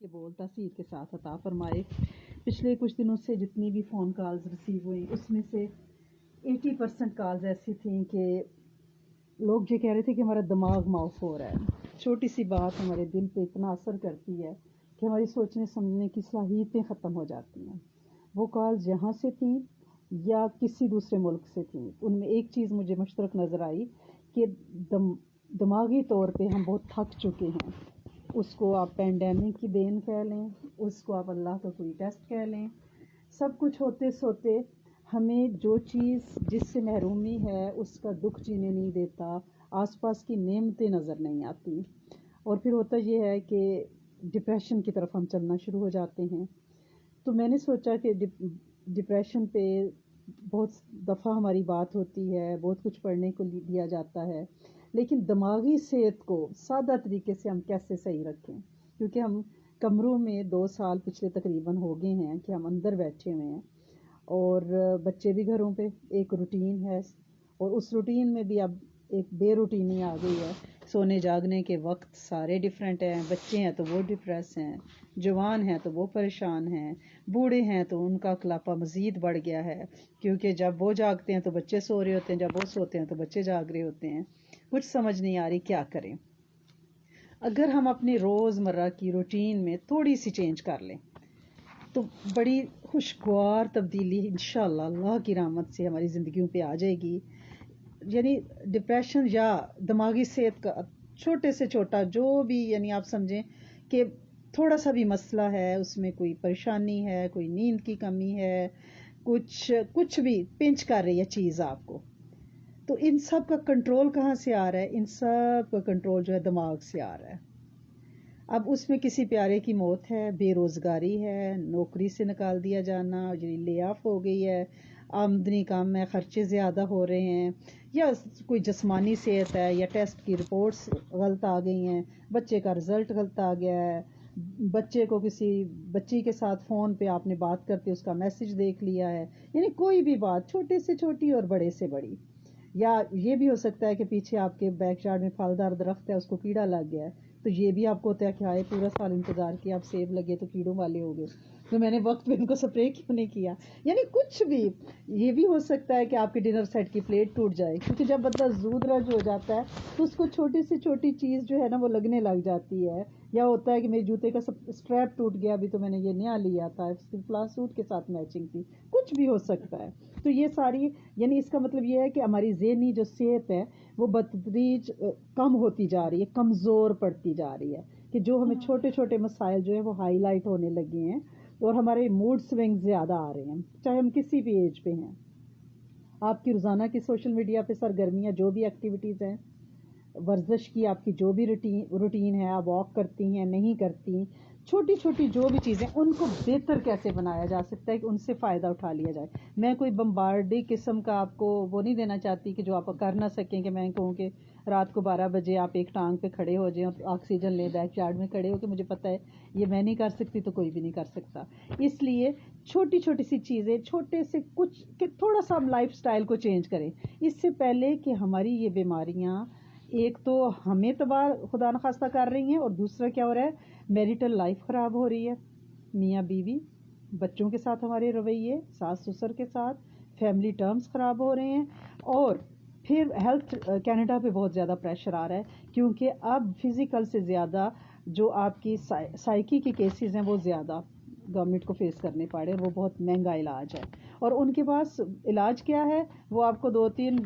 کے بول تاثیر کے ساتھ عطا فرمائے۔ پچھلے کچھ دنوں سے جتنی بھی فون کالز ریسیو ہوئی اس میں سے 80% کالز ایسی تھیں کہ لوگ یہ کہہ رہے تھے کہ ہمارا دماغ معاف ہو رہا ہے۔ چھوٹی سی بات ہمارے دل پہ اتنا اثر کرتی ہے کہ ہماری سوچنے سمجھنے کی صلاحیتیں ختم ہو جاتی ہیں۔ وہ کالز یہاں سے تھیں یا کسی دوسرے ملک سے تھیں، ان میں ایک چیز مجھے مشترک نظر آئی کہ دماغی طور پہ ہم بہت تھک چکے ہیں۔ اس کو آپ پینڈیمک کی دین کہہ لیں، اس کو آپ اللہ کا کوئی ٹیسٹ کہہ لیں، سب کچھ ہوتے سوتے ہمیں جو چیز جس سے محرومی ہے اس کا دکھ جینے نہیں دیتا، آس پاس کی نعمتیں نظر نہیں آتی، اور پھر ہوتا یہ ہے کہ ڈپریشن کی طرف ہم چلنا شروع ہو جاتے ہیں۔ تو میں نے سوچا کہ ڈپریشن پہ بہت دفعہ ہماری بات ہوتی ہے، بہت کچھ پڑھنے کو دیا جاتا ہے، لیکن دماغی صحت کو سادہ طریقے سے ہم کیسے صحیح رکھیں، کیونکہ ہم کمروں میں 2 سال پچھلے تقریباً ہو گئے ہیں کہ ہم اندر بیٹھے ہوئے ہیں، اور بچے بھی گھروں پہ، ایک روٹین ہے، اور اس روٹین میں بھی اب ایک بے روٹینی آ گئی ہے۔ سونے جاگنے کے وقت سارے ڈیفرنٹ ہیں، بچے ہیں تو وہ ڈپریس ہیں، جوان ہیں تو وہ پریشان ہیں، بوڑھے ہیں تو ان کا کلاپا مزید بڑھ گیا ہے، کیونکہ جب وہ جاگتے ہیں تو بچے سو رہے ہوتے ہیں، جب وہ سوتے ہیں تو بچے جاگ رہے ہوتے ہیں۔ کچھ سمجھ نہیں آ رہی کیا کریں۔ اگر ہم اپنی روزمرہ کی روٹین میں تھوڑی سی چینج کر لیں تو بڑی خوشگوار تبدیلی انشاءاللہ اللہ کی رحمت سے ہماری زندگیوں پہ آ جائے گی۔ یعنی ڈپریشن یا دماغی صحت کا چھوٹے سے چھوٹا جو بھی، یعنی آپ سمجھیں کہ تھوڑا سا بھی مسئلہ ہے، اس میں کوئی پریشانی ہے، کوئی نیند کی کمی ہے، کچھ بھی پنچ کر رہی ہے چیز آپ کو، تو ان سب کا کنٹرول کہاں سے آ رہا ہے؟ ان سب کا کنٹرول جو ہے دماغ سے آ رہا ہے۔ اب اس میں کسی پیارے کی موت ہے، بے روزگاری ہے، نوکری سے نکال دیا جانا، یعنی لے آف ہو گئی ہے، آمدنی کم ہے، خرچے زیادہ ہو رہے ہیں، یا کوئی جسمانی صحت ہے، یا ٹیسٹ کی رپورٹس غلط آ گئی ہیں، بچے کا رزلٹ غلط آ گیا ہے، بچے کو کسی بچی کے ساتھ فون پہ آپ نے بات کرتے اس کا میسج دیکھ لیا ہے، یعنی کوئی بھی بات چھوٹے سے چھوٹی اور بڑے سے بڑی، یا یہ بھی ہو سکتا ہے کہ پیچھے آپ کے بیک یارڈ میں پھلدار درخت ہے، اس کو کیڑا لگ گیا ہے، تو یہ بھی آپ کو ہوتا ہے کہ آئے پورا سال انتظار کیا، اب سیب لگے تو کیڑوں والے ہو گئے، تو میں نے وقت پہ ان کو سپرے کیوں نہیں کیا، یعنی کچھ بھی۔ یہ بھی ہو سکتا ہے کہ آپ کے ڈنر سیٹ کی پلیٹ ٹوٹ جائے، کیونکہ جب بندہ زود رج ہو جاتا ہے تو اس کو چھوٹی سے چھوٹی چیز جو ہے نا وہ لگنے لگ جاتی ہے، یا ہوتا ہے کہ میرے جوتے کا اسٹریپ ٹوٹ گیا، ابھی تو میں نے یہ نیا لیا تھا، فلاں سوٹ کے ساتھ میچنگ تھی، کچھ بھی ہو سکتا ہے۔ تو یہ ساری، یعنی اس کا مطلب یہ ہے کہ ہماری ذہنی جو صحت ہے وہ بتدریج کم ہوتی جا رہی ہے، کمزور پڑتی جا رہی ہے، کہ جو ہمیں چھوٹے چھوٹے مسائل جو ہیں وہ ہائی لائٹ ہونے لگے ہیں، اور ہمارے موڈ سوئنگ زیادہ آ رہے ہیں، چاہے ہم کسی بھی ایج پہ ہیں۔ آپ کی روزانہ کی سوشل میڈیا پہ سرگرمیاں جو بھی ایکٹیویٹیز ہیں، ورزش کی آپ کی جو بھی روٹین ہے، آپ واک کرتی ہیں نہیں کرتی، چھوٹی چھوٹی جو بھی چیزیں، ان کو بہتر کیسے بنایا جا سکتا ہے کہ ان سے فائدہ اٹھا لیا جائے۔ میں کوئی بمبارڈی قسم کا آپ کو وہ نہیں دینا چاہتی کہ جو آپ کر نہ سکیں، کہ میں کہوں کہ رات کو 12 بجے آپ ایک ٹانگ پہ کھڑے ہو جائیں اور آکسیجن لیں بیک یارڈ میں کھڑے ہو، کہ مجھے پتہ ہے یہ میں نہیں کر سکتی تو کوئی بھی نہیں کر سکتا۔ اس لیے چھوٹی چھوٹی سی چیزیں، چھوٹے سے کچھ، کہ تھوڑا سا ہم لائف سٹائل کو چینج کریں، اس سے پہلے کہ ہماری یہ بیماریاں ایک تو ہمیں تباہ خدا نخواستہ کر رہی ہیں، اور دوسرا کیا ہو رہا ہے، میریٹل لائف خراب ہو رہی ہے، میاں بیوی، بچوں کے ساتھ ہمارے رویے، ساس سسر کے ساتھ فیملی ٹرمز خراب ہو رہے ہیں، اور پھر ہیلتھ کینیڈا پہ بہت زیادہ پریشر آ رہا ہے، کیونکہ اب فزیکل سے زیادہ جو آپ کی سائیکی کی کیسز ہیں وہ زیادہ گورنمنٹ کو فیس کرنے پڑے، وہ بہت مہنگا علاج ہے، اور ان کے پاس علاج کیا ہے، وہ آپ کو 2-3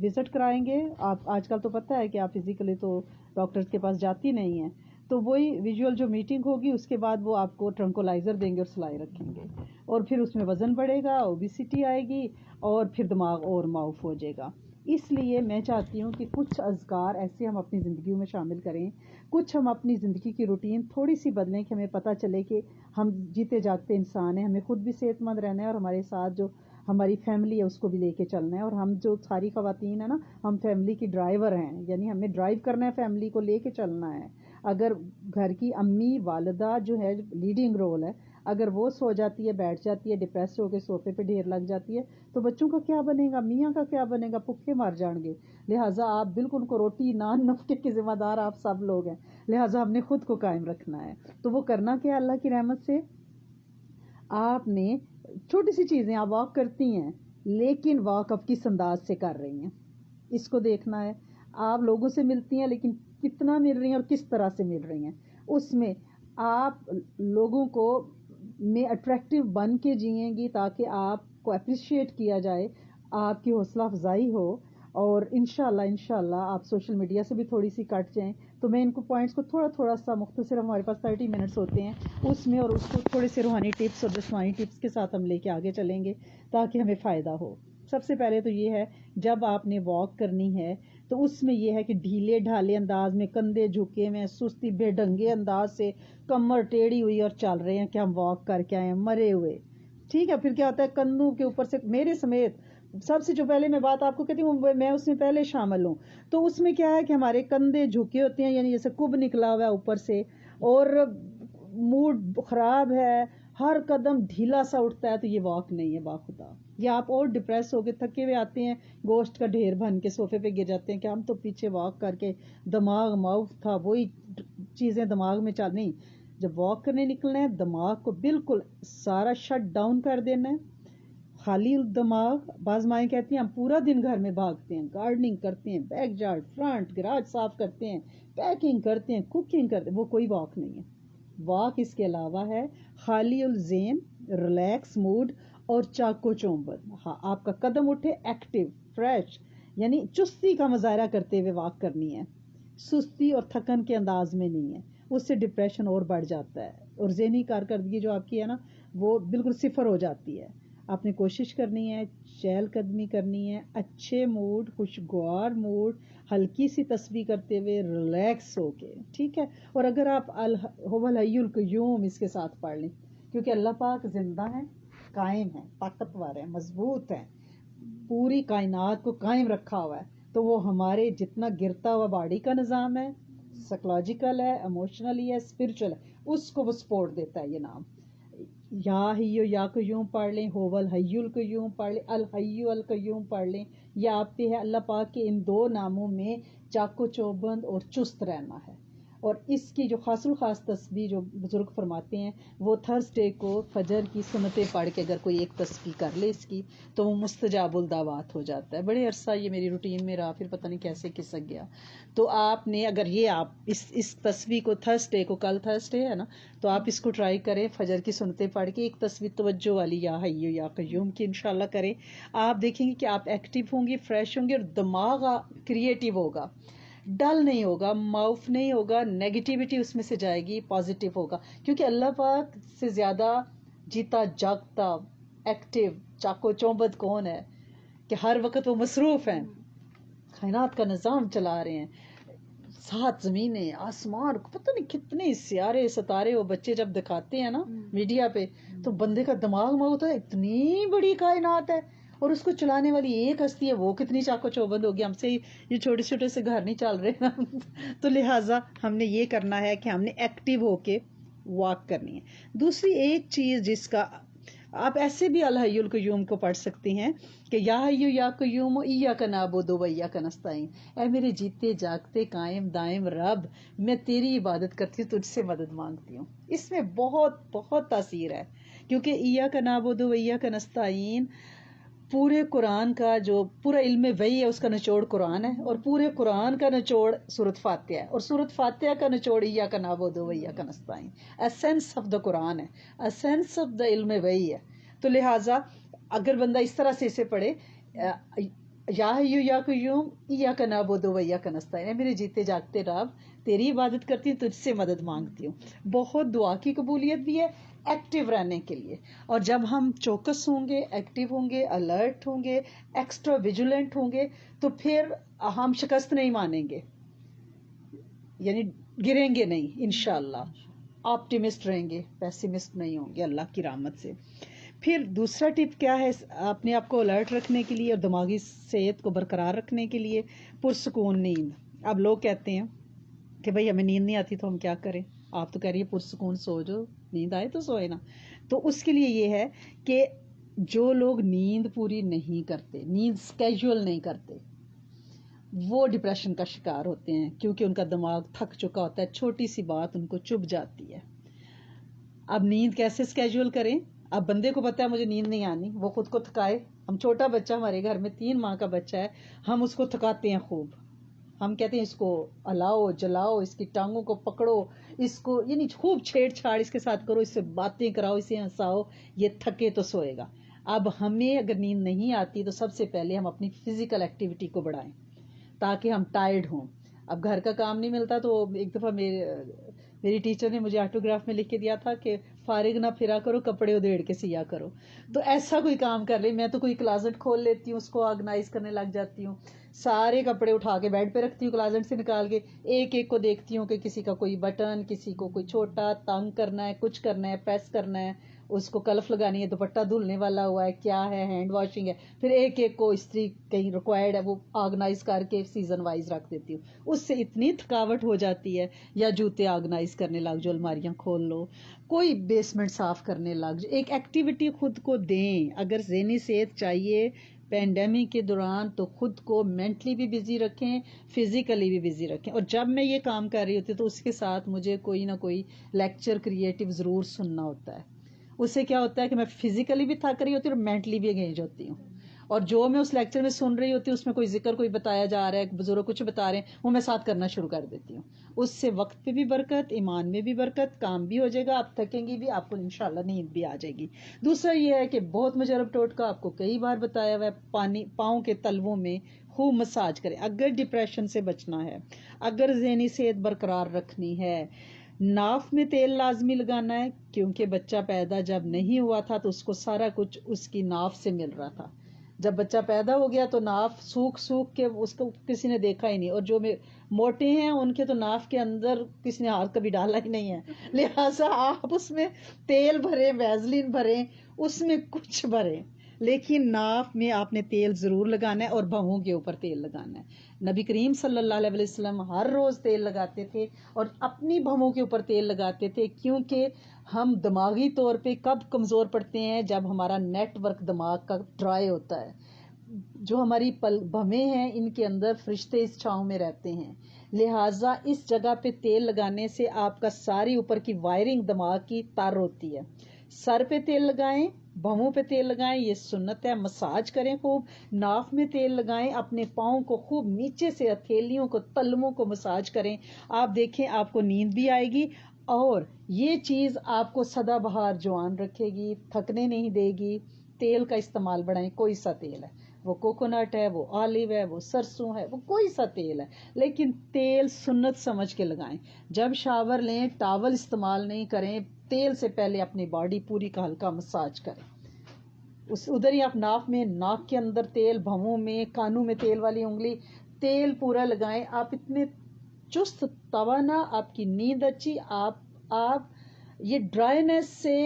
وزٹ کرائیں گے۔ آپ آج کل تو پتہ ہے کہ آپ فزیکلی تو ڈاکٹرز کے پاس جاتی نہیں ہیں، تو وہی ویژول جو میٹنگ ہوگی اس کے بعد وہ آپ کو ٹرنکولائزر دیں گے اور سلائی رکھیں گے، اور پھر اس میں وزن بڑھے گا، اوبیسٹی آئے گی، اور پھر دماغ اور معاف ہو جائے گا۔ اس لیے میں چاہتی ہوں کہ کچھ اذکار ایسے ہم اپنی زندگیوں میں شامل کریں، کچھ ہم اپنی زندگی کی روٹین تھوڑی سی بدلیں کہ ہمیں پتہ چلے کہ ہم جیتے جاگتے انسان ہیں، ہمیں خود بھی صحت مند رہنا ہے، اور ہمارے ساتھ جو ہماری فیملی ہے اس کو بھی لے کے چلنا ہے، اور ہم جو ساری خواتین ہیں نا، ہم فیملی کی ڈرائیور ہیں، یعنی ہمیں ڈرائیو کرنا ہے، فیملی کو لے کے چلنا ہے۔ اگر گھر کی امی والدہ جو ہے لیڈنگ رول ہے، اگر وہ سو جاتی ہے، بیٹھ جاتی ہے، ڈپریس ہو کے صوفے پہ ڈھیر لگ جاتی ہے، تو بچوں کا کیا بنے گا، میاں کا کیا بنے گا، بھوکے مر جائیں گے. لہٰذا آپ بالکل کو روٹی نان نفقے کے ذمہ دار آپ سب لوگ ہیں. لہٰذا ہم نے خود کو قائم رکھنا ہے. تو وہ کرنا کیا اللہ کی رحمت سے، آپ نے چھوٹی سی چیزیں، آپ واک کرتی ہیں لیکن واک آپ کس انداز سے کر رہی ہیں، اس کو دیکھنا ہے. آپ لوگوں سے ملتی ہیں لیکن کتنا مل رہی ہیں اور کس طرح سے مل رہی ہیں، اس میں آپ لوگوں کو میں اٹریکٹیو بن کے جئیں گی تاکہ آپ کو اپریشیٹ کیا جائے، آپ کی حوصلہ افزائی ہو. اور انشاءاللہ آپ سوشل میڈیا سے بھی تھوڑی سی کٹ جائیں. تو میں ان کو پوائنٹس کو تھوڑا سا مختصر، ہمارے پاس 30 منٹس ہوتے ہیں اس میں، اور اس کو تھوڑے سے روحانی ٹپس اور جسمانی ٹپس کے ساتھ ہم لے کے آگے چلیں گے تاکہ ہمیں فائدہ ہو. سب سے پہلے تو یہ ہے، جب آپ نے واک کرنی ہے تو اس میں یہ ہے کہ ڈھیلے ڈھالے انداز میں، کندھے جھکے ہوئے، سستی بے ڈھنگے انداز سے کمر ٹیڑھی ہوئی اور چل رہے ہیں کہ ہم واک کر کے آئے ہیں مرے ہوئے. ٹھیک ہے، پھر کیا ہوتا ہے، کندھوں کے اوپر سے میرے سمیت سب سے جو پہلے میں بات آپ کو کہتی ہوں، میں اس میں پہلے شامل ہوں. تو اس میں کیا ہے کہ ہمارے کندھے جھکے ہوتے ہیں، یعنی جیسے کب نکلا ہوا ہے اوپر سے، اور موڈ خراب ہے، ہر قدم ڈھیلا سا اٹھتا ہے، تو یہ واک نہیں ہے باخدا. یا آپ اور ڈپریس ہو کے تھکے ہوئے آتے ہیں، گوشت کا ڈھیر بن کے صوفے پہ گر جاتے ہیں کہ ہم تو پیچھے واک کر کے دماغ معاف تھا، وہی چیزیں دماغ میں چل نہیں. جب واک کرنے نکلنا ہے، دماغ کو بالکل سارا شٹ ڈاؤن کر دینا ہے، خالی دماغ. بعض مائیں کہتی ہیں ہم پورا دن گھر میں بھاگتے ہیں، گارڈننگ کرتے ہیں، بیک یارڈ، فرنٹ، گراج صاف کرتے ہیں، پیکنگ کرتے ہیں، کوکنگ کرتے ہیں، وہ کوئی واک نہیں ہے. واک اس کے علاوہ ہے خالی الذہن، ریلیکس موڈ اور چاکو چوبند. ہاں، آپ کا قدم اٹھے، ایکٹیو، فریش، یعنی چستی کا مظاہرہ کرتے ہوئے واک کرنی ہے، سستی اور تھکن کے انداز میں نہیں ہے. اس سے ڈپریشن اور بڑھ جاتا ہے اور ذہنی کارکردگی جو آپ کی ہے نا، وہ بالکل صفر ہو جاتی ہے. آپ نے کوشش کرنی ہے، چہل قدمی کرنی ہے، اچھے موڈ، خوشگوار موڈ، ہلکی سی تسبیح کرتے ہوئے ریلیکس ہو کے. ٹھیک ہے. اور اگر آپ هو الحی القیوم اس کے ساتھ پڑھ لیں، کیونکہ اللہ پاک زندہ ہیں، قائم ہیں، طاقتور ہیں، مضبوط ہیں، پوری کائنات کو قائم رکھا ہوا ہے. تو وہ ہمارے جتنا گرتا ہوا باڈی کا نظام ہے، سائیکولوجیکل ہے، ایموشنلی ہے، اسپرچل ہے، اس کو وہ سپورٹ دیتا ہے. یہ نام یا حیو یا قیوم پڑھ لیں، هو الحی القیوم پڑھ لیں، الحی القیوم پڑھ لیں. یہ آپ پہ ہے. اللہ پاک کے ان دو ناموں میں چاکو چوبند اور چست رہنا ہے. اور اس کی جو خاص الخاص تسبیح جو بزرگ فرماتے ہیں، وہ تھرسڈے کو فجر کی سنتیں پڑھ کے اگر کوئی ایک تسبیح کر لے اس کی، تو وہ مستجاب الدعوات ہو جاتا ہے. بڑے عرصہ یہ میری روٹین میں رہا، پھر پتہ نہیں کیسے کھسک گیا. تو آپ نے اگر یہ آپ اس تسبیح کو تھرسڈے کو، کل تھرسڈے ہے نا، تو آپ اس کو ٹرائی کریں، فجر کی سنتیں پڑھ کے ایک تسبیح توجہ والی یا حی یا قیوم کی انشاءاللہ کریں. آپ دیکھیں گے کہ آپ ایکٹیو ہوں گے، فریش ہوں گے، اور دماغ کریٹیو ہوگا، ڈل نہیں ہوگا، معاف نہیں ہوگا، نیگیٹیوٹی اس میں سے جائے گی، پازیٹیو ہوگا. کیونکہ اللہ پاک سے زیادہ جیتا جاگتا ایکٹیو چاکو چوبند کون ہے کہ ہر وقت وہ مصروف ہیں، کائنات کا نظام چلا رہے ہیں. 7 زمینیں، آسمان، پتہ نہیں کتنے سیارے ستارے. وہ بچے جب دکھاتے ہیں نا میڈیا پہ، تو بندے کا دماغ میں ہوتا ہے اتنی بڑی کائنات ہے، اور اس کو چلانے والی ایک ہستی ہے، وہ کتنی چاکو چوبند ہوگی. ہم سے یہ چھوٹے چھوٹے سے گھر نہیں چل رہے نا. تو لہٰذا ہم نے یہ کرنا ہے کہ ہم نے ایکٹیو ہو کے واک کرنی ہے. دوسری ایک چیز جس کا آپ ایسے بھی الحی القیوم کو پڑھ سکتے ہیں کہ یا حی یا قیوم ایاک نعبد و ایاک نستعین. اے میرے جیتے جاگتے قائم دائم رب، میں تیری عبادت کرتی ہوں، تجھ سے مدد مانگتی ہوں. اس میں بہت بہت تاثیر ہے، کیونکہ ایاک نعبد و ایاک نستعین پورے قرآن کا جو پورا علم وحی ہے، اس کا نچوڑ قرآن ہے، اور پورے قرآن کا نچوڑ سورۃ فاتحہ ہے، اور سورۃ فاتحہ کا نچوڑ ایاک نعبد و ایاک نستعین. ایسنس آف دا قرآن ہے، ایسنس آف دا علم وحی ہے. تو لہٰذا اگر بندہ اس طرح سے اسے پڑھے، یا حی یا قیوم ایاک نعبد و ایاک نستعین، اے میرے جیتے جاگتے رب، تیری عبادت کرتی ہوں، تجھ سے مدد مانگتی ہوں. بہت دعا کی قبولیت بھی ہے ایکٹیو رہنے کے لیے. اور جب ہم چوکس ہوں گے، ایکٹیو ہوں گے، الرٹ ہوں گے، ایکسٹرا ویجیلنٹ ہوں گے، تو پھر ہم شکست نہیں مانیں گے، یعنی گریں گے نہیں انشاءاللہ. آپٹیمسٹ رہیں گے، پیسیمسٹ نہیں ہوں گے اللہ کی رحمت سے. پھر دوسرا ٹپ کیا ہے اپنے آپ کو الرٹ رکھنے کے لیے اور دماغی صحت کو برقرار رکھنے کے لیے؟ پرسکون نیند. اب لوگ کہتے ہیں کہ بھئی ہمیں نیند نہیں آتی تو ہم کیا کریں. آپ تو کہہ رہی ہے پرسکون سو جو نیند آئے تو سوئے نا. تو اس کے لیے یہ ہے کہ جو لوگ نیند پوری نہیں کرتے, نیند اسکیجول نہیں کرتے, وہ ڈپریشن کا شکار ہوتے ہیں کیونکہ ان کا دماغ تھک چکا ہوتا ہے, چھوٹی سی بات ان کو چبھ جاتی ہے. اب نیند کیسے اسکیجول کریں؟ اب بندے کو پتا ہے مجھے نیند نہیں آنی, وہ خود کو تھکائے. ہم چھوٹا بچہ, ہمارے گھر میں 3 ماہ کا بچہ ہے, ہم اس کو تھکاتے ہیں خوب. ہم کہتے ہیں اس کو ہلاؤ جلاؤ, اس کی ٹانگوں کو پکڑو, اس کو یعنی خوب چھیڑ چھاڑ اس کے ساتھ کرو, اس سے باتیں کراؤ, اسے ہنساؤ, یہ تھکے تو سوئے گا. اب ہمیں اگر نیند نہیں آتی تو سب سے پہلے ہم اپنی فزیکل ایکٹیویٹی کو بڑھائیں تاکہ ہم ٹائرڈ ہوں. اب گھر کا کام نہیں ملتا تو ایک دفعہ میری ٹیچر نے مجھے آٹوگراف میں لکھ کے دیا تھا کہ فارغ نہ پھرا کرو, کپڑے ادھیڑ کے سیا کرو. تو ایسا کوئی کام کر لے. میں تو کوئی کلازٹ کھول لیتی ہوں, اس کو آرگنائز کرنے لگ جاتی ہوں, سارے کپڑے اٹھا کے بیڈ پہ رکھتی ہوں, کلازٹ سے نکال کے ایک ایک کو دیکھتی ہوں کہ کسی کا کوئی بٹن, کسی کو کوئی چھوٹا تنگ کرنا ہے, کچھ کرنا ہے, پریس کرنا ہے, اس کو کلف لگانی ہے, دوپٹہ دھلنے والا ہوا ہے, کیا ہے, ہینڈ واشنگ ہے, پھر ایک ایک کو استری کہیں ریکوائرڈ ہے وہ آرگنائز کر کے سیزن وائز رکھ دیتی ہوں. اس سے اتنی تھکاوٹ ہو جاتی ہے. یا جوتے آرگنائز کرنے لگ جو, الماریاں کھول لو, کوئی بیسمنٹ صاف کرنے لگ جو, ایک ایکٹیویٹی خود کو دیں. اگر ذہنی صحت چاہیے پینڈیمک کے دوران تو خود کو مینٹلی بھی بزی رکھیں, فزیکلی بھی بزی رکھیں. اور جب میں یہ کام کر رہی ہوتی ہوں تو اس کے ساتھ مجھے کوئی نہ کوئی لیکچر کریٹو ضرور سننا ہوتا ہے. اس سے کیا ہوتا ہے کہ میں فزیکلی بھی تھک رہی ہوتی ہوں اور مینٹلی بھی انگیج ہوتی ہوں. اور جو میں اس لیکچر میں سن رہی ہوتی ہوں اس میں کوئی ذکر کوئی بتایا جا رہا ہے, بزرگ کچھ بتا رہے ہیں, وہ میں ساتھ کرنا شروع کر دیتی ہوں. اس سے وقت پہ بھی برکت, ایمان میں بھی برکت, کام بھی ہو جائے گا, آپ تھکیں گی بھی, آپ کو انشاءاللہ نیند بھی آ جائے گی. دوسرا یہ ہے کہ بہت مجرب ٹوٹکا آپ کو کئی بار بتایا ہوا ہے, پاؤں کے تلووں میں خوب مساج کریں اگر ڈپریشن سے بچنا ہے, اگر ذہنی صحت برقرار رکھنی ہے. ناف میں تیل لازمی لگانا ہے کیونکہ بچہ پیدا جب نہیں ہوا تھا تو اس کو سارا کچھ اس کی ناف سے مل رہا تھا. جب بچہ پیدا ہو گیا تو ناف سوکھ سوکھ کے اس کو کسی نے دیکھا ہی نہیں, اور جو موٹے ہیں ان کے تو ناف کے اندر کسی نے ہاتھ کبھی ڈالا ہی نہیں ہے. لہٰذا آپ اس میں تیل بھریں, ویزلین بھریں, اس میں کچھ بھریں, لیکن ناف میں آپ نے تیل ضرور لگانا ہے اور بھووں کے اوپر تیل لگانا ہے. نبی کریم صلی اللہ علیہ وسلم ہر روز تیل لگاتے تھے اور اپنی بھووں کے اوپر تیل لگاتے تھے, کیونکہ ہم دماغی طور پہ کب کمزور پڑتے ہیں؟ جب ہمارا نیٹ ورک دماغ کا ڈرائی ہوتا ہے. جو ہماری بھویں ہیں ان کے اندر فرشتے اس چھاؤں میں رہتے ہیں, لہٰذا اس جگہ پہ تیل لگانے سے آپ کا ساری اوپر کی وائرنگ دماغ کی تار ہوتی ہے. سر پہ تیل لگائیں, بھووں پہ تیل لگائیں, یہ سنت ہے. مساج کریں خوب, ناف میں تیل لگائیں, اپنے پاؤں کو خوب نیچے سے ہتھیلیوں کو, تلووں کو مساج کریں. آپ دیکھیں آپ کو نیند بھی آئے گی, اور یہ چیز آپ کو سدا بہار جوان رکھے گی, تھکنے نہیں دے گی. تیل کا استعمال بڑھائیں, کوئی سا تیل ہے, وہ کوکونٹ ہے, وہ آلیو ہے, وہ سرسوں ہے, وہ کوئی سا تیل ہے, لیکن تیل سنت سمجھ کے لگائیں. جب شاور لیں ٹاول استعمال نہیں کریں, تیل سے پہلے اپنی باڈی پوری کا ہلکا مساج کریں. ادھر ہی آپ ناک میں, ناک کے اندر تیل, بھووں میں, کانوں میں تیل والی انگلی, تیل پورا لگائیں. آپ اتنے چست توانا, آپ کی نیند اچھی, آپ یہ ڈرائینس سے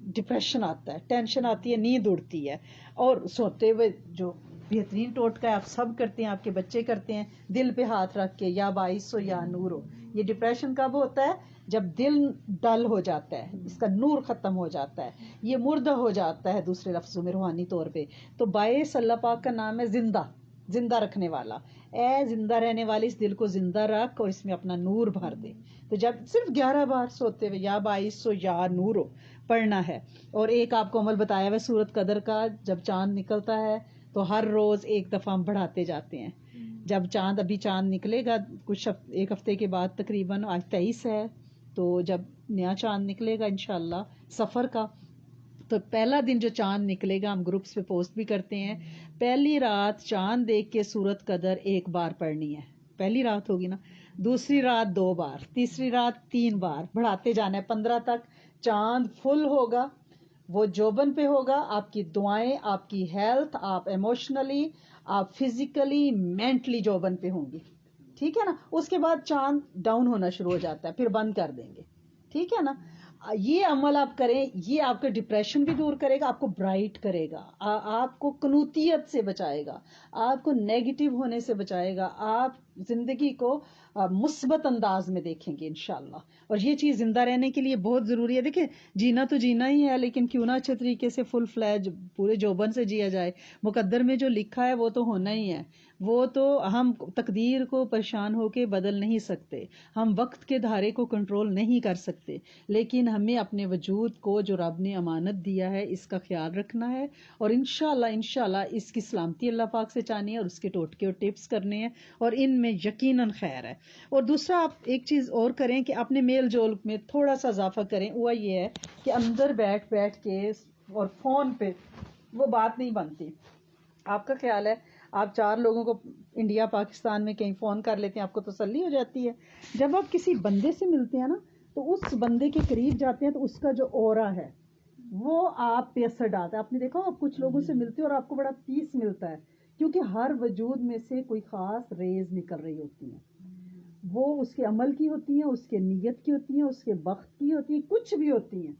ڈپریشن آتا ہے, ٹینشن آتی ہے, نیند اڑتی ہے. اور سوتے ہوئے جو بہترین ٹوٹکا ہے آپ سب کرتے ہیں, آپ کے بچے کرتے ہیں, دل پہ ہاتھ رکھ کے, یا باعث ہو یا نور ہو. یہ ڈپریشن کب ہوتا ہے؟ جب دل ڈل ہو جاتا ہے, اس کا نور ختم ہو جاتا ہے, یہ مردہ ہو جاتا ہے دوسرے لفظوں میں روحانی طور پہ. تو باعث اللہ پاک کا نام ہے زندہ رکھنے والا. اے زندہ رہنے والی, اس دل کو زندہ رکھ اور اس میں اپنا نور بھر دے. تو جب صرف 11 بار سوتے ہوئے یا باعث ہو یا نور ہو پڑھنا ہے. اور ایک آپ کو عمل بتایا ہوا سورت قدر کا, جب چاند نکلتا ہے تو ہر روز ایک دفعہ ہم بڑھاتے جاتے ہیں. جب چاند, ابھی چاند نکلے گا کچھ ایک ہفتے کے بعد تقریباً, آج 23 ہے, تو جب نیا چاند نکلے گا انشاءاللہ سفر کا, تو پہلا دن جو چاند نکلے گا, ہم گروپس پہ پوسٹ بھی کرتے ہیں, پہلی رات چاند دیکھ کے سورت قدر 1 بار پڑھنی ہے. پہلی رات ہوگی نا, دوسری رات 2 بار, تیسری رات 3 بار, بڑھاتے جانا ہے 15 تک. چاند فل ہوگا, وہ جوبن پہ ہوگا, آپ کی دعائیں, آپ کی ہیلتھ, آپ ایموشنلی, آپ فزیکلی, مینٹلی جوبن پہ ہوں گی. ٹھیک ہے نا. اس کے بعد چاند ڈاؤن ہونا شروع ہو جاتا ہے, پھر بند کر دیں گے. ٹھیک ہے نا. یہ عمل آپ کریں, یہ آپ کا ڈپریشن بھی دور کرے گا, آپ کو برائٹ کرے گا, آپ کو قنوطیت سے بچائے گا, آپ کو نیگیٹو ہونے سے بچائے گا, آپ زندگی کو مثبت انداز میں دیکھیں گے انشاءاللہ. اور یہ چیز زندہ رہنے کے لیے بہت ضروری ہے. دیکھیں جینا تو جینا ہی ہے، لیکن کیوں نہ اچھے طریقے سے فل فلیج پورے جوبن سے جیا جائے. مقدر میں جو لکھا ہے وہ تو ہونا ہی ہے. وہ تو ہم تقدیر کو پریشان ہو کے بدل نہیں سکتے، ہم وقت کے دھارے کو کنٹرول نہیں کر سکتے، لیکن ہمیں اپنے وجود کو جو رب نے امانت دیا ہے اس کا خیال رکھنا ہے. اور انشاءاللہ اس کی سلامتی اللہ پاک سے چاہنی ہے، اور اس کے ٹوٹکے اور ٹپس کرنے ہیں، اور ان میں یقیناً خیر ہے. اور دوسرا آپ ایک چیز اور کریں کہ اپنے میل جول میں تھوڑا سا اضافہ کریں. وہ یہ ہے کہ اندر بیٹھ کے اور فون پہ وہ بات نہیں بنتی. آپ کا خیال ہے آپ 4 لوگوں کو انڈیا پاکستان میں کہیں فون کر لیتے ہیں، آپ کو تسلی ہو جاتی ہے. جب آپ کسی بندے سے ملتے ہیں نا تو اس بندے کے قریب جاتے ہیں تو اس کا جو اورا ہے وہ آپ پہ اثر ڈالتا ہے. آپ نے دیکھا آپ کچھ لوگوں سے ملتے ہیں اور آپ کو بڑا پیس ملتا ہے، کیونکہ ہر وجود میں سے کوئی خاص ریز نکل رہی ہوتی ہیں. وہ اس کے عمل کی ہوتی ہیں، اس کے نیت کی ہوتی ہیں، اس کے وقت کی ہوتی ہیں، کچھ بھی ہوتی ہیں،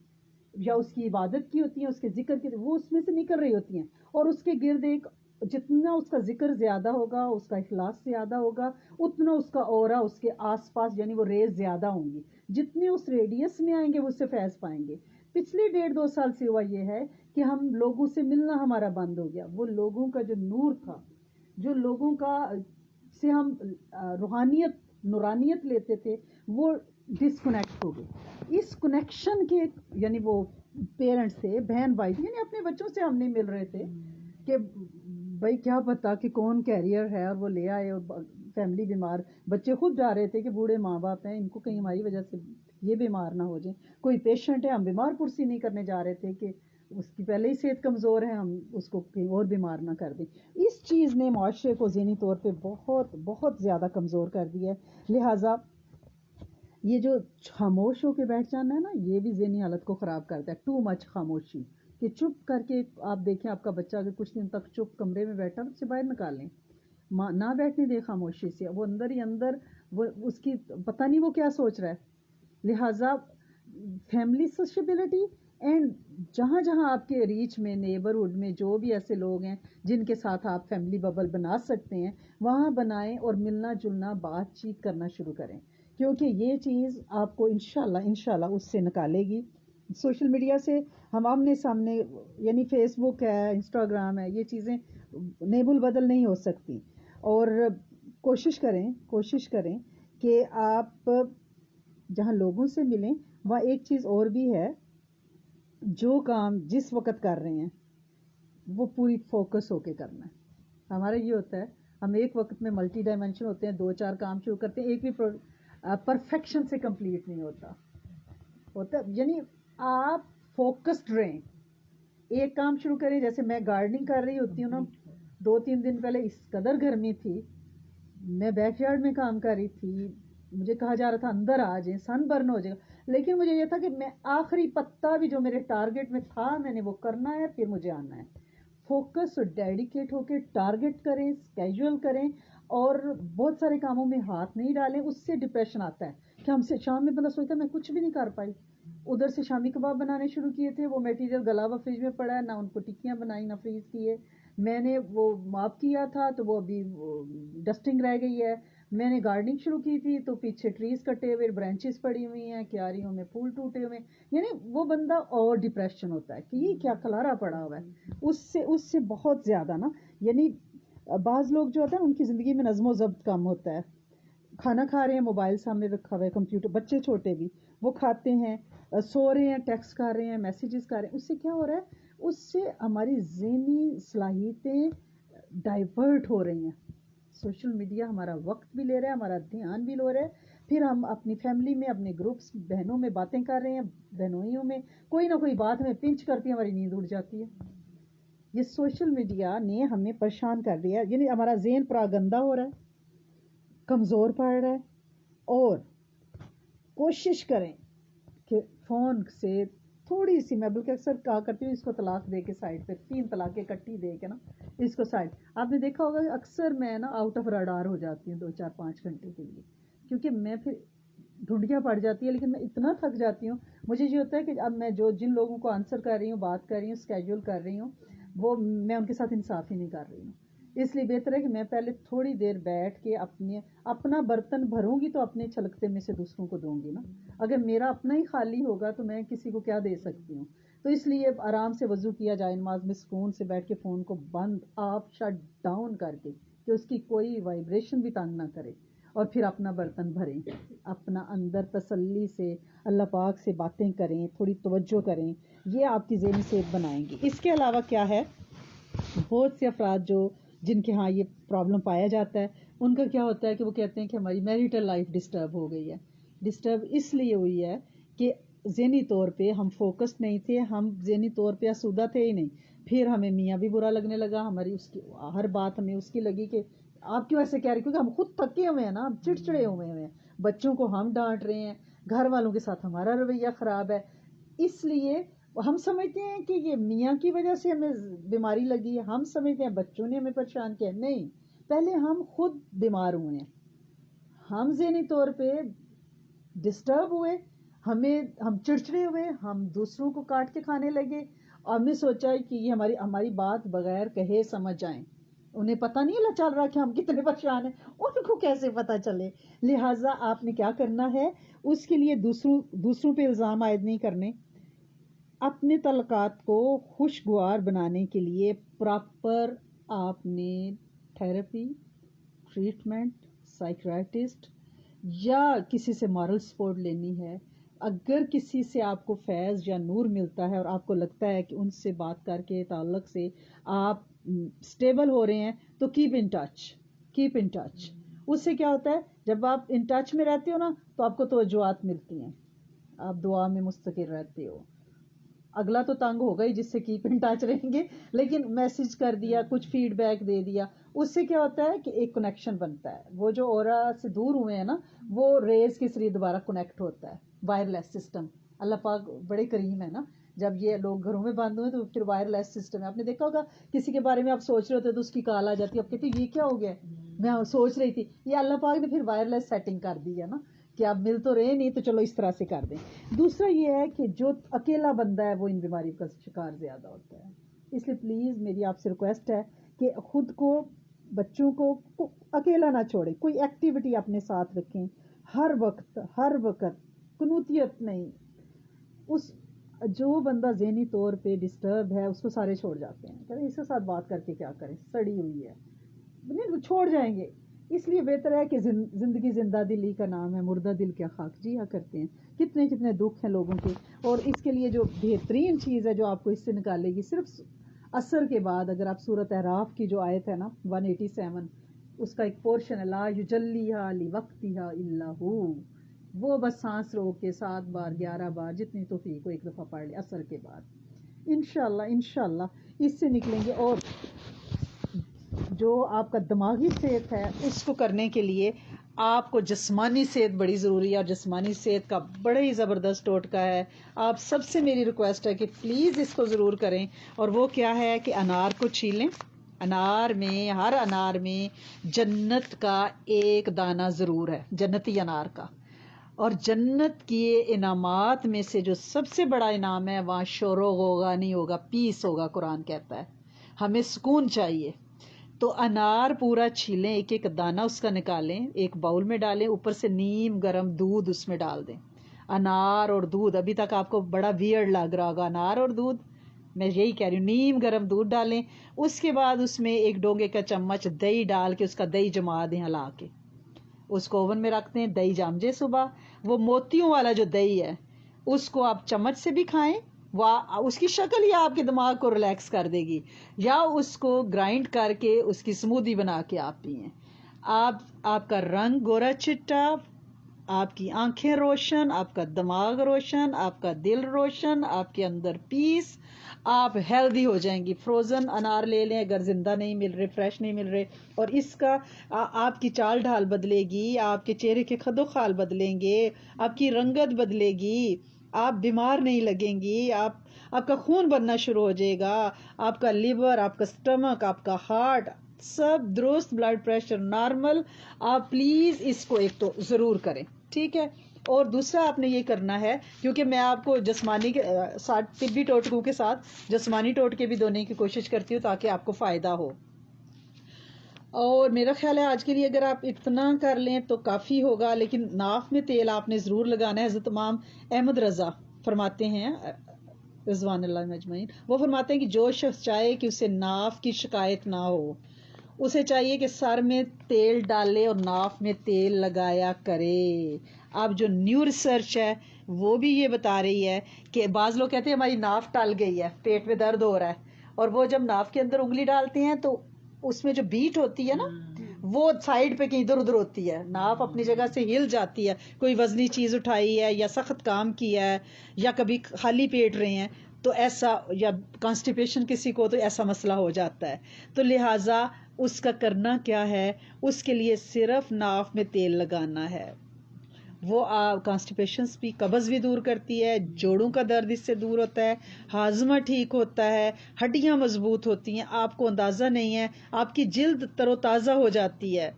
یا اس کی عبادت کی ہوتی ہیں، اس کے ذکر کی، وہ اس میں سے نکل رہی ہوتی ہیں. اور اس کے گرد ایک جتنا اس کا ذکر زیادہ ہوگا، اس کا اخلاص زیادہ ہوگا، اتنا اس کا اورا اس کے آس پاس یعنی وہ ریز زیادہ ہوں گی. جتنے اس ریڈیس میں آئیں گے وہ اس سے فیض پائیں گے. پچھلے 1.5-2 سال سے ہوا یہ ہے کہ ہم لوگوں سے ملنا ہمارا بند ہو گیا. وہ لوگوں کا جو نور تھا، جو لوگوں کا سے ہم روحانیت نورانیت لیتے تھے، وہ ڈسکنیکٹ ہو گئی. اس کنیکشن کے یعنی وہ پیرنٹس تھے، بہن بھائی تھے، یعنی اپنے بچوں سے ہم نہیں مل رہے تھے کہ بھائی کیا پتا کہ کون کیریئر ہے اور وہ لے آئے، اور فیملی بیمار، بچے خود جا رہے تھے کہ بوڑھے ماں باپ ہیں، ان کو کہیں ہماری وجہ سے یہ بیمار نہ ہو جائیں. کوئی پیشنٹ ہے، ہم بیمار پرسی نہیں کرنے جا رہے تھے کہ اس کی پہلے ہی صحت کمزور ہے، ہم اس کو کہیں اور بیمار نہ کر دیں. اس چیز نے معاشرے کو ذہنی طور پہ بہت بہت زیادہ کمزور کر دیا ہے. لہٰذا یہ جو خاموش ہو کے بیٹھ جانا ہے نا، یہ بھی ذہنی حالت کو خراب کرتا ہے. ٹو مچ خاموشی، کہ چپ کر کے آپ دیکھیں آپ کا بچہ اگر کچھ دن تک چپ کمرے میں بیٹھا تو اسے باہر نکال لیں، نہ بیٹھنے دیں خاموشی سے. وہ اندر ہی اندر وہ اس کی پتہ نہیں وہ کیا سوچ رہا ہے. لہٰذا فیملی سوشیبلٹی، اینڈ جہاں جہاں آپ کے ریچ میں نیبرہڈ میں جو بھی ایسے لوگ ہیں جن کے ساتھ آپ فیملی ببل بنا سکتے ہیں وہاں بنائیں، اور ملنا جلنا بات چیت کرنا شروع کریں، کیونکہ یہ چیز آپ کو انشاءاللہ اس سے نکالے گی. سوشل میڈیا سے ہم آمنے سامنے یعنی فیس بک ہے، انسٹاگرام ہے، یہ چیزیں نیب البدل نہیں ہو سکتی. اور کوشش کریں کہ آپ جہاں لوگوں سے ملیں وہاں ایک چیز اور بھی ہے، جو کام جس وقت کر رہے ہیں وہ پوری فوکس ہو کے کرنا ہے. ہمارا یہ ہوتا ہے ہم ایک وقت میں ملٹی ڈائمینشن ہوتے ہیں، 2-4 کام شروع کرتے ہیں، ایک بھی پرفیکشن سے کمپلیٹ نہیں ہوتا. یعنی آپ فوکسڈ رہیں، ایک کام شروع کریں. جیسے میں گارڈننگ کر رہی ہوتی ہوں نا، 2-3 دن پہلے اس قدر گرمی تھی، میں بیک یارڈ میں کام کر رہی تھی، مجھے کہا جا رہا تھا اندر آ جائیں سن برن ہو جائے گا، لیکن مجھے یہ تھا کہ میں آخری پتا بھی جو میرے ٹارگٹ میں تھا میں نے وہ کرنا ہے، پھر مجھے آنا ہے. فوکس اور ڈیڈیکیٹ ہو کے ٹارگٹ کریں، اسکیجول کریں، اور بہت سارے کاموں میں ہاتھ نہیں ڈالیں. اس سے ڈپریشن آتا ہے کہ ہم سے شام میں بندہ سوچتا ہے میں کچھ بھی نہیں کر پائی. ادھر سے شامی کباب بنانے شروع کیے تھے، وہ میٹیریل گلا ہوا فریج میں پڑا ہے، نہ ان کو ٹکیاں بنائی نہ فریز کیے. میں نے وہ معاف کیا تھا تو وہ ابھی ڈسٹنگ رہ گئی ہے. میں نے گارڈننگ شروع کی تھی تو پیچھے ٹریز کٹے ہوئے، برانچز پڑی ہوئی ہیں، کیاریوں میں پھول ٹوٹے ہوئے. یعنی وہ بندہ اور ڈپریشن ہوتا ہے کہ یہ کیا کھلارا پڑا ہوا ہے. اس سے بہت زیادہ نا، یعنی بعض لوگ جو ہوتا ہے ان کی زندگی میں نظم و ضبط کم ہوتا ہے. کھانا کھا رہے ہیں، موبائل سامنے رکھا ہوا ہے، کمپیوٹر، بچے چھوٹے بھی وہ کھاتے ہیں، سو رہے ہیں، ٹیکسٹ کر رہے ہیں، میسیجز کر رہے ہیں. اس سے کیا ہو رہا ہے، اس سے ہماری ذہنی صلاحیتیں ڈائیورٹ ہو رہی ہیں. سوشل میڈیا ہمارا وقت بھی لے رہا ہے، ہمارا دھیان بھی لے رہا ہے. پھر ہم اپنی فیملی میں، اپنے گروپس بہنوں میں باتیں کر رہے ہیں، بہنوئیوں میں کوئی نہ کوئی بات ہمیں پنچ کرتی ہے، ہماری نیند اڑ جاتی ہے. یہ سوشل میڈیا نے ہمیں پریشان کر دیا ہے، یعنی ہمارا ذہن پورا گندا ہو رہا ہے، کمزور پڑ رہا ہے. اور کوشش کریں کہ فون سے تھوڑی سی، میں بلکہ اکثر کہا کرتی ہوں اس کو طلاق دے کے سائڈ پہ 3 طلاقیں اکٹھی دے کے نا اس کو سائڈ. آپ نے دیکھا ہوگا اکثر میں نا آؤٹ آف راڈار ہو جاتی ہوں 2-4-5 گھنٹے کے لیے، کیونکہ میں پھر ڈھونڈیاں پڑ جاتی ہے. لیکن میں اتنا تھک جاتی ہوں، مجھے یہ ہوتا ہے کہ اب میں جن لوگوں کو آنسر کر رہی ہوں، بات کر رہی ہوں، اسکیجول کر رہی ہوں، وہ میں ان کے ساتھ انصاف ہی نہیں کر رہی ہوں. اس لیے بہتر ہے کہ میں پہلے تھوڑی دیر بیٹھ کے اپنا برتن بھروں گی تو اپنے چھلکتے میں سے دوسروں کو دوں گی نا. اگر میرا اپنا ہی خالی ہوگا تو میں کسی کو کیا دے سکتی ہوں. تو اس لیے آرام سے وضو کیا جائے, نماز میں سکون سے بیٹھ کے فون کو بند آف شٹ ڈاؤن کر کے کہ اس کی کوئی وائبریشن بھی تنگ نہ کرے, اور پھر اپنا برتن بھریں, اپنا اندر تسلی سے اللہ پاک سے باتیں کریں, تھوڑی توجہ کریں. یہ آپ کی ذہنی صحت بنائیں گی. اس کے علاوہ کیا ہے, بہت سے افراد جن کے ہاں یہ پرابلم پایا جاتا ہے, ان کا کیا ہوتا ہے کہ وہ کہتے ہیں کہ ہماری میریٹل لائف ڈسٹرب ہو گئی ہے. ڈسٹرب اس لیے ہوئی ہے کہ ذہنی طور پہ ہم فوکسڈ نہیں تھے, ہم ذہنی طور پہ آسودہ تھے ہی نہیں. پھر ہمیں میاں بھی برا لگنے لگا, ہماری اس کی ہر بات ہمیں اس کی لگی کہ آپ کیوں ایسے کہہ رہے, کیونکہ ہم خود تھکے ہوئے ہیں نا, ہم چڑچڑے ہوئے ہیں, بچوں کو ہم ڈانٹ رہے ہیں, گھر والوں کے ساتھ ہمارا رویہ خراب ہے. اس لیے ہم سمجھتے ہیں کہ یہ میاں کی وجہ سے ہمیں بیماری لگی ہے, ہم سمجھتے ہیں بچوں نے ہمیں پریشان کیا. نہیں, پہلے ہم خود بیمار ہوئے ہیں, ہم ذہنی طور پہ ڈسٹرب ہوئے, ہم چڑچڑے ہوئے, ہم دوسروں کو کاٹ کے کھانے لگے, اور ہم نے سوچا کہ یہ ہماری بات بغیر کہے سمجھ جائیں. انہیں پتہ نہیں چل رہا کہ ہم کتنے پریشان ہیں, ان کو کیسے پتہ چلے. لہٰذا آپ نے کیا کرنا ہے, اس کے لیے دوسروں پہ الزام عائد نہیں کرنے. اپنے تعلقات کو خوشگوار بنانے کے لیے پراپر آپ نے تھراپی, ٹریٹمنٹ, سائیکیاٹرسٹ یا کسی سے مارل سپورٹ لینی ہے. اگر کسی سے آپ کو فیض یا نور ملتا ہے اور آپ کو لگتا ہے کہ ان سے بات کر کے تعلق سے آپ سٹیبل ہو رہے ہیں, تو کیپ ان ٹچ. اس سے کیا ہوتا ہے, جب آپ ان ٹچ میں رہتے ہو نا تو آپ کو توجہات ملتی ہیں, آپ دعا میں مستقر رہتے ہو. اگلا تو تنگ ہوگا ہی جس سے کیپ ان ٹچ رہیں گے, لیکن میسج کر دیا, کچھ فیڈ بیک دے دیا, اس سے کیا ہوتا ہے کہ ایک کنیکشن بنتا ہے. وہ جو اورا سے دور ہوئے ہیں نا, وہ ریز کے ذریعے دوبارہ کنیکٹ ہوتا ہے. وائرلیس سسٹم, اللہ پاک بڑے کریم ہے نا, جب یہ لوگ گھروں میں بند ہوئے تو پھر وائرلیس سسٹم ہے. آپ نے دیکھا ہوگا کسی کے بارے میں آپ سوچ رہے ہوتے تو اس کی کال آ جاتی ہے, آپ کہتے ہیں یہ کیا ہو گیا, میں سوچ رہی تھی. یہ اللہ پاک نے پھر وائرلیس سیٹنگ کر دی ہے نا, کہ آپ مل تو رہے نہیں, تو چلو اس طرح سے کر دیں. دوسرا یہ ہے کہ جو اکیلا بندہ ہے وہ ان بیماریوں کا شکار زیادہ ہوتا ہے. اس لیے پلیز میری آپ سے ریکویسٹ ہے کہ خود کو, بچوں کو اکیلا نہ چھوڑیں, کوئی ایکٹیویٹی اپنے ساتھ رکھیں. ہر وقت قنوتیت نہیں. جو بندہ ذہنی طور پہ ڈسٹرب ہے اس کو سارے چھوڑ جاتے ہیں, کہتے ہیں اس کے ساتھ بات کر کے کیا کریں, سڑی ہوئی ہے, نہیں چھوڑ جائیں گے. اس لیے بہتر ہے کہ زندگی زندہ دلی کا نام ہے, مردہ دل کیا خاک جیا کرتے ہیں. کتنے دکھ ہیں لوگوں کے, اور اس کے لیے جو بہترین چیز ہے جو آپ کو اس سے نکالے گی, صرف عصر کے بعد اگر آپ سورۃ اعراف کی جو آیت ہے نا 187, اس کا ایک پورشن ہے, لا یجلیھا لوقتھا الا ہو, وہ بس سانس روک کے 7 بار 11 بار جتنی توفیق ہو ایک دفعہ پڑھ لے عصر کے بعد. انشاءاللہ اس سے نکلیں گے. اور جو آپ کا دماغی صحت ہے اس کو کرنے کے لیے آپ کو جسمانی صحت بڑی ضروری ہے, اور جسمانی صحت کا بڑا ہی زبردست ٹوٹکا ہے. آپ سب سے میری ریکویسٹ ہے کہ پلیز اس کو ضرور کریں. اور وہ کیا ہے کہ انار کو چھیلیں, ہر انار میں جنت کا ایک دانہ ضرور ہے, جنتی انار کا. اور جنت کی انعامات میں سے جو سب سے بڑا انعام ہے, وہاں شور و غوغا نہیں ہوگا, پیس ہوگا. قرآن کہتا ہے ہمیں سکون چاہیے. تو انار پورا چھیلیں, ایک ایک دانہ اس کا نکالیں, ایک باؤل میں ڈالیں, اوپر سے نیم گرم دودھ اس میں ڈال دیں. انار اور دودھ, ابھی تک آپ کو بڑا ویئرڈ لگ رہا ہوگا, انار اور دودھ, میں یہی کہہ رہی ہوں, نیم گرم دودھ ڈالیں. اس کے بعد اس میں ایک ڈونگے کا چمچ دہی ڈال کے اس کا دہی جما دیں ہلا کے, اس کو اوون میں رکھتے ہیں. دہی جام جے صبح, وہ موتیوں والا جو دہی ہے اس کو آپ چمچ سے بھی کھائیں, اس کی شکل ہی آپ کے دماغ کو ریلیکس کر دے گی, یا اس کو گرائنڈ کر کے اس کی سمودھی بنا کے آپ پئیں. آپ کا رنگ گورا چٹا, آپ کی آنکھیں روشن, آپ کا دماغ روشن, آپ کا دل روشن, آپ کے اندر پیس, آپ ہیلدی ہو جائیں گی. فروزن انار لے لیں اگر زندہ نہیں مل رہے, فریش نہیں مل رہے, اور اس کا آپ کی چال ڈھال بدلے گی, آپ کے چہرے کے خد و خال بدلیں گے, آپ کی رنگت بدلے گی, آپ بیمار نہیں لگیں گی, آپ کا خون بننا شروع ہو جائے گا, آپ کا لیور, آپ کا سٹمک, آپ کا ہارٹ سب درست, بلڈ پریشر نارمل. آپ پلیز اس کو ایک تو ضرور کریں, ٹھیک ہے. اور دوسرا آپ نے یہ کرنا ہے, کیونکہ میں آپ کو جسمانی کے ساتھ طبی ٹوٹکوں کے ساتھ جسمانی ٹوٹکے بھی دینے کی کوشش کرتی ہوں تاکہ آپ کو فائدہ ہو. اور میرا خیال ہے آج کے لیے اگر آپ اتنا کر لیں تو کافی ہوگا، لیکن ناف میں تیل آپ نے ضرور لگانا ہے. حضرت امام احمد رضا فرماتے ہیں رضوان اللہ مجمعین، وہ فرماتے ہیں کہ جو شخص چاہے کہ اسے ناف کی شکایت نہ ہو، اسے چاہیے کہ سر میں تیل ڈالے اور ناف میں تیل لگایا کرے. اب جو نیو ریسرچ ہے وہ بھی یہ بتا رہی ہے کہ بعض لوگ کہتے ہیں ہماری ناف ٹل گئی ہے، پیٹ میں درد ہو رہا ہے، اور وہ جب ناف کے اندر انگلی ڈالتے ہیں تو اس میں جو بیٹ ہوتی ہے نا وہ سائڈ پہ کہیں ادھر ادھر ہوتی ہے، ناف اپنی جگہ سے ہل جاتی ہے. کوئی وزنی چیز اٹھائی ہے یا سخت کام کیا ہے یا کبھی خالی پیٹ رہے ہیں تو ایسا، یا کانسٹیپیشن کسی کو، تو ایسا مسئلہ ہو جاتا ہے. تو لہٰذا اس کا کرنا کیا ہے، اس کے لیے صرف ناف میں تیل لگانا ہے. وہ کانسٹیپیشنس بھی، قبض بھی دور کرتی ہے، جوڑوں کا درد اس سے دور ہوتا ہے، ہاضمہ ٹھیک ہوتا ہے، ہڈیاں مضبوط ہوتی ہیں. آپ کو اندازہ نہیں ہے، آپ کی جلد تر و تازہ ہو جاتی ہے.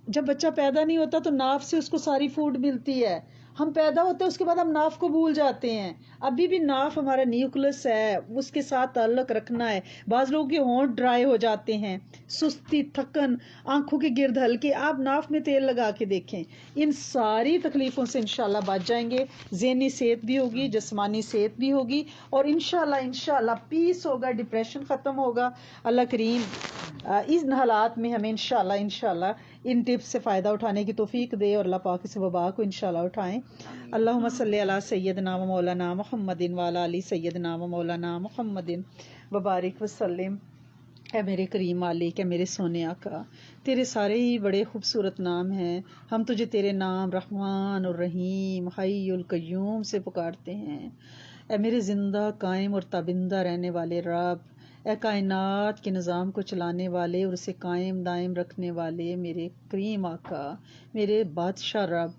جب بچہ پیدا نہیں ہوتا تو ناف سے اس کو ساری فوڈ ملتی ہے، ہم پیدا ہوتے ہیں اس کے بعد ہم ناف کو بھول جاتے ہیں. ابھی بھی ناف ہمارا نیوکلس ہے، اس کے ساتھ تعلق رکھنا ہے. بعض لوگوں کے ہونٹ ڈرائی ہو جاتے ہیں، سستی، تھکن، آنکھوں کے گرد ہلکے، آپ ناف میں تیل لگا کے دیکھیں، ان ساری تکلیفوں سے انشاءاللہ بچ جائیں گے. ذہنی صحت بھی ہوگی، جسمانی صحت بھی ہوگی، اور انشاءاللہ پیس ہوگا، ڈپریشن ختم ہوگا. اللہ کریم ان حالات میں ہمیں انشاءاللہ ان ٹپس سے فائدہ اٹھانے کی توفیق دے، اور اللہ پاک اس وبا کو انشاءاللہ اٹھائیں. اللہم صلی علی سیدنا و مولانا محمد وعلی آل سیدنا و مولانا محمد وبارک وسلم. اے میرے کریم مالک، اے میرے سونے آقا، تیرے سارے ہی بڑے خوبصورت نام ہیں. ہم تجھے تیرے نام رحمان اور رحیم، حی القیوم سے پکارتے ہیں. اے میرے زندہ، قائم اور تابندہ رہنے والے رب، اے کائنات کے نظام کو چلانے والے اور اسے قائم دائم رکھنے والے میرے کریم آقا، میرے بادشاہ رب،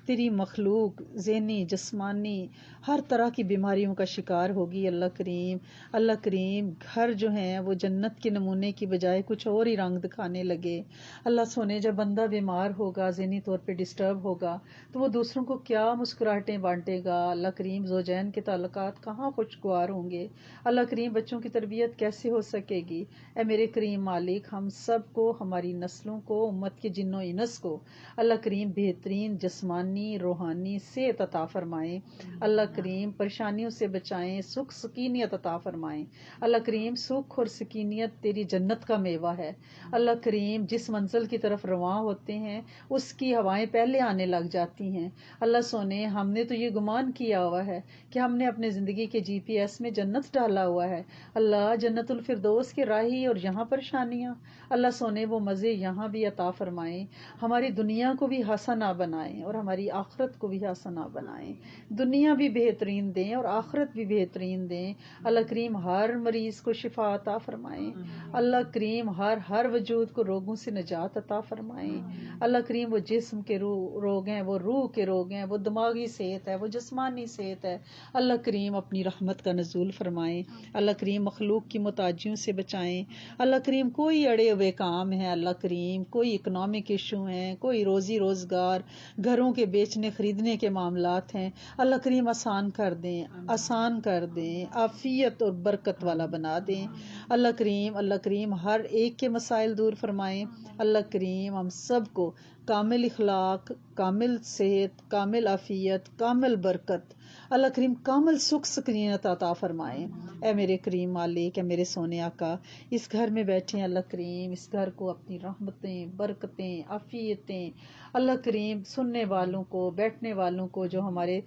تیری مخلوق ذہنی، جسمانی، ہر طرح کی بیماریوں کا شکار ہوگی. اللہ کریم گھر جو ہیں وہ جنت کے نمونے کی بجائے کچھ اور ہی رنگ دکھانے لگے. اللہ سونے، جب بندہ بیمار ہوگا، ذہنی طور پہ ڈسٹرب ہوگا، تو وہ دوسروں کو کیا مسکراہٹیں بانٹے گا. اللہ کریم زوجین کے تعلقات کہاں خوشگوار ہوں گے. اللہ کریم بچوں کی تربیت کیسے ہو سکے گی. اے میرے کریم مالک، ہم سب کو، ہماری نسلوں کو، امت کے جن و انس کو اللہ کریم بہترین جسمانی، روحانی صحت عطا فرمائیں. اللہ کریم پریشانیوں سے بچائیں، سکھ سکینیت عطا فرمائیں. اللہ کریم سکھ اور سکینیت تیری جنت کا میوہ ہے. اللہ کریم جس منزل کی طرف رواں ہوتے ہیں اس کی ہوائیں پہلے آنے لگ جاتی ہیں. اللہ سونے، ہم نے تو یہ گمان کیا ہوا ہے کہ ہم نے اپنے زندگی کے جی پی ایس میں جنت ڈالا ہوا ہے. اللہ جنت الفردوس کے راہی، اور یہاں پریشانیاں. اللہ سونے وہ مزے یہاں بھی عطا فرمائیں، ہماری دنیا کو بھی حسنہ بنائیں اور ہماری آخرت کو بھی حسنہ بنائیں. دنیا بھی بہترین دیں اور آخرت بھی بہترین دیں. اللہ کریم ہر مریض کو شفا عطا فرمائیں. اللہ کریم ہر وجود کو روگوں سے نجات عطا فرمائیں. اللہ کریم وہ جسم کے روگ ہیں، وہ روح کے روگ ہیں، وہ دماغی صحت ہے، وہ جسمانی صحت ہے، اللہ کریم اپنی رحمت کا نزول فرمائیں. اللہ کریم مخلوق کی محتاجیوں سے بچائیں. اللہ کریم کوئی اڑے ہوئے کام ہیں، اللہ کریم کوئی اکنامک ایشو ہیں، کوئی روزی روزگار، گھروں کے بیچنے خریدنے کے معاملات ہیں، اللہ کریم آسان کر دیں، عافیت اور برکت والا بنا دیں. اللہ کریم ہر ایک کے مسائل دور فرمائیں. اللہ کریم ہم سب کو کامل اخلاق، کامل صحت، کامل عافیت، کامل برکت، اللہ کریم کامل سکھ سکینت عطا فرمائیں. اے میرے کریم مالک، اے میرے سونے آقا، اس گھر میں بیٹھے ہیں اللہ کریم، اس گھر کو اپنی رحمتیں، برکتیں، عافیتیں، اللہ کریم سننے والوں کو، بیٹھنے والوں کو، جو ہمارے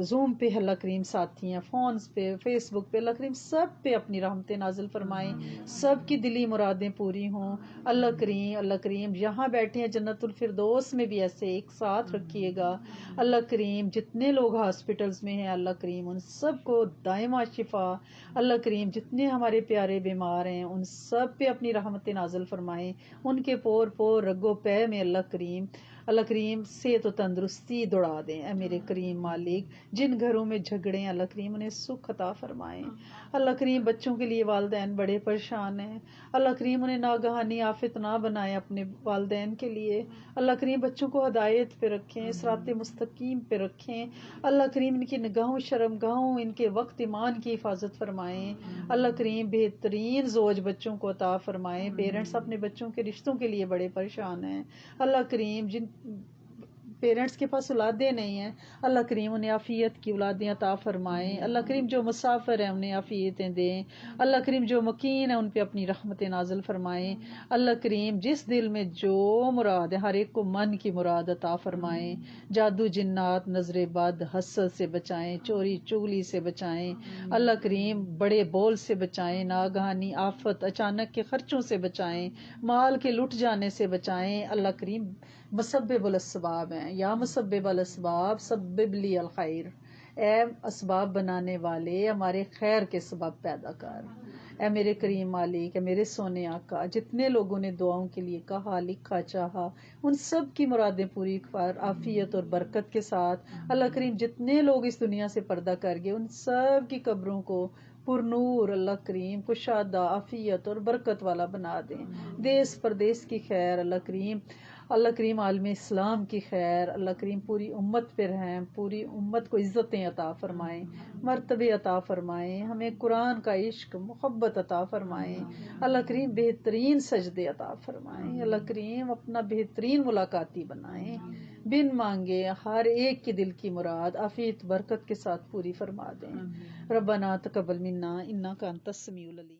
زوم پہ اللہ کریم ساتھی ہیں، فونز پہ، فیس بک پہ، اللہ کریم سب پہ اپنی رحمتیں نازل فرمائیں، سب کی دلی مرادیں پوری ہوں. اللہ کریم یہاں بیٹھے ہیں جنت الفردوس میں بھی ایسے ایک ساتھ رکھیے گا. اللہ کریم جتنے لوگ ہاسپٹلز میں ہیں اللہ کریم ان سب کو دائمہ شفا. اللہ کریم جتنے ہمارے پیارے بیمار ہیں ان سب پہ اپنی رحمت نازل فرمائیں، ان کے پور رگو پے میں اللہ کریم اللہ کریم صحت و تندرستی دوڑا دیں اے میرے کریم مالک. جن گھروں میں جھگڑے ہیں اللہ کریم انہیں سکھ عطا فرمائیں. اللہ کریم بچوں کے لیے والدین بڑے پریشان ہیں. اللہ کریم انہیں ناگہانی آفت نہ بنائے اپنے والدین کے لیے. اللہ کریم بچوں کو ہدایت پہ رکھیں, صراط مستقیم پہ رکھیں. اللہ کریم ان کی نگاہوں شرم گاہوں ان کے وقت ایمان کی حفاظت فرمائیں. اللہ کریم بہترین زوج بچوں کو عطا فرمائیں. پیرنٹس اپنے بچوں کے رشتوں کے لیے بڑے پریشان ہیں. اللہ کریم جن پیرنٹس کے پاس اولادیں نہیں ہیں اللہ کریم انہیں عافیت کی اولادیں عطا فرمائیں. اللہ کریم جو مسافر ہیں انہیں عافیتیں دیں. اللہ کریم جو مکین ہیں ان پہ اپنی رحمتیں نازل فرمائیں. اللہ کریم جس دل میں جو مراد ہے ہر ایک کو من کی مراد عطا فرمائیں. جادو جنات نظر بد حسد سے بچائیں, چوری چغلی سے بچائیں. اللہ کریم بڑے بول سے بچائیں, ناگہانی آفت اچانک کے خرچوں سے بچائیں, مال کے لٹ جانے سے بچائیں. اللہ کریم مسبب الاسباب ہیں, یا مسبب الاسباب سبب لی الخیر. اے اسباب بنانے والے ہمارے خیر کے سبب پیدا کر. اے میرے کریم مالک, اے میرے سونے آقا, جتنے لوگوں نے دعاؤں کے لیے کہا لکھا چاہا ان سب کی مرادیں پوری کر عافیت اور برکت کے ساتھ. اللہ کریم جتنے لوگ اس دنیا سے پردہ کر گئے ان سب کی قبروں کو پر نور اللہ کریم کشادہ عافیت اور برکت والا بنا دیں. دیس پردیس کی خیر اللہ کریم, اللہ کریم عالم اسلام کی خیر اللہ کریم, پوری امت پہ رحم, پوری امت کو عزتیں عطا فرمائیں, مرتبے عطا فرمائیں, ہمیں قرآن کا عشق محبت عطا فرمائیں. اللہ کریم بہترین سجدے عطا فرمائیں. اللہ کریم اپنا بہترین ملاقاتی بنائیں. بن مانگے ہر ایک کی دل کی مراد عافیت برکت کے ساتھ پوری فرما دیں. ربنا تقبل منا انک انت السمیع العلیم.